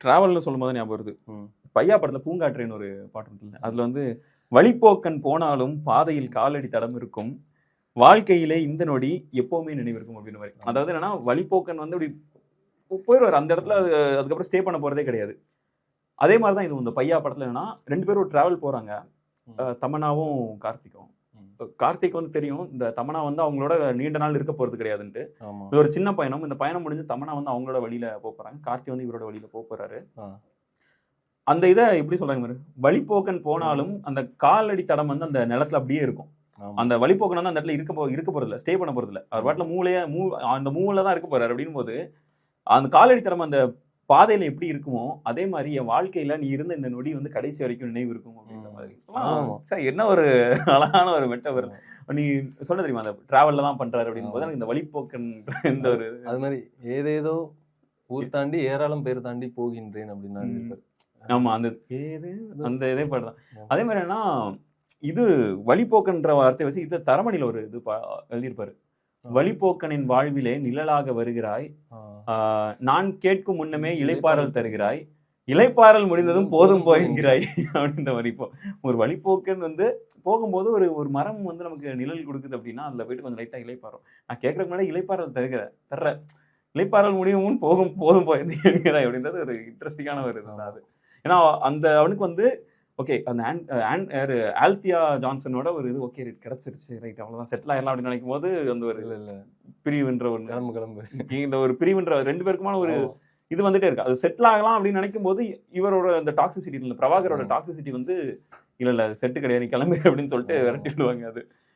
டிராவல்னு சொல்லும்போது ஞாபகம் வருது. ம். பையா படத்துல பூங்காற்றேன்னு ஒரு பாட்டு இருக்குல்ல. அதுல வந்து வழிப்போக்கன் போனாலும் பாதையில் காலடி தடம் இருக்கும். வாழ்க்கையிலே இந்த நொடி எப்பவுமே நினைவிருக்கும் அப்படின்ற மாரி. அதாவது என்னன்னா வழிப்போக்கன் வந்து இப்படி போயிருவாரு. அந்த இடத்துல அதுக்கப்புறம் ஸ்டே பண்ண போறதே கிடையாது. அதே மாதிரி தான் இது இந்த பையா படத்துல என்னன்னா 2 பேரும் ஒரு டிராவல் போறாங்க. தமன்னாவும் கார்த்திக்கும். கார்த்திக் வந்து தெரியும் இந்த தமன்னா வந்து அவங்களோட நீண்ட நாள் இருக்க போறது கிடையாதுன்ட்டு. ஆமா. இது ஒரு சின்ன பயணம். இந்த பயணம் முடிஞ்சு தமன்னா வந்து அவங்களோட வழியில போறாங்க. கார்த்தி வந்து இவரோட வழியில போறாரு. அந்த இத எப்படி சொல்றாங்க பாரு. வழிப்போக்கன் போனாலும் அந்த காலடி தடம் வந்து அந்த நிலத்துல அப்படியே இருக்கும். அந்த வழிப்போக்கன் வந்து அந்த இடத்துல இருக்க போறதில்ல. ஸ்டே பண்ண போறதில்ல. அவர் பாட்டுல அந்த மூவ்ல தான் இருக்க போறாரு அப்படிங்கும்போது அந்த காலடி தடம் அந்த பாதையில எப்படி இருக்குமோ அதே மாதிரி என் வாழ்க்கையில நீ இருந்த இந்த நொடி வந்து கடைசி வரைக்கும் நினைவு இருக்கும் அப்படின்ற மாதிரி. சார் என்ன ஒரு அழகான ஒரு மெட்டவர். நீ சொன்ன தெரியுமா அந்த டிராவல்ல தான் பண்றாரு அப்படின் போது எனக்கு இந்த வழிப்போக்கன் இந்த ஒரு அது மாதிரி ஏதேதோ ஊர் தாண்டி ஏராளம் பேர் தாண்டி போகின்றேன் அப்படின்னு. ஆமா அந்த அந்த இதே பாடுதான். அதே மாதிரி என்னன்னா இது வழிப்போக்கன்ற வார்த்தை வச்சு இது தரமணியில ஒரு இது எழுதியிருப்பாரு. வழிப்போக்கனின் வாழ்விலே நிழலாக வருகிறாய், நான் கேட்கும் முன்னமே இளைப்பாறல் தருகிறாய், இளைப்பாறல் முடிந்ததும் போதும் போகிறாய் அப்படின்ற மாதிரி. இப்போ ஒரு வழிப்போக்கன் வந்து போகும்போது ஒரு மரம் வந்து நமக்கு நிழல் கொடுக்குது அப்படின்னா அதுல போயிட்டு கொஞ்சம் லைட்டா இளைப்பாறும். நான் கேட்கறதுக்கு முன்னாடி இளைப்பாறல் தர்ற இளைப்பாறல் முடியும் போதும் போகிறாய் அப்படின்றது ஒரு இன்ட்ரெஸ்டிங்கான ஒரு இதுதான் அது. ஏன்னா அந்த அவனுக்கு வந்து ஓகே அந்த ஆல்தியா ஜான்சனோட ஒரு இது ஓகே கிடைச்சிருச்சு ரைட் அவ்வளவுதான் செட்டில் ஆயிடலாம் அப்படின்னு நினைக்கும் போது அந்த ஒரு பிரிவுன்ற ஒன்று இந்த ஒரு பிரிவுன்ற 2 பேருக்குமான ஒரு இது வந்துட்டே இருக்கு. அது செட்டில் ஆகலாம் அப்படின்னு நினைக்கும் போது இவரோட அந்த டாக்ஸிசிட்டி பிரபாகரோட டாக்ஸிசிட்டி வந்து இல்ல செட்டு கிடையாது கிளம்பு அப்படின்னு சொல்லிட்டு விரட்டி விடுவாங்க. அது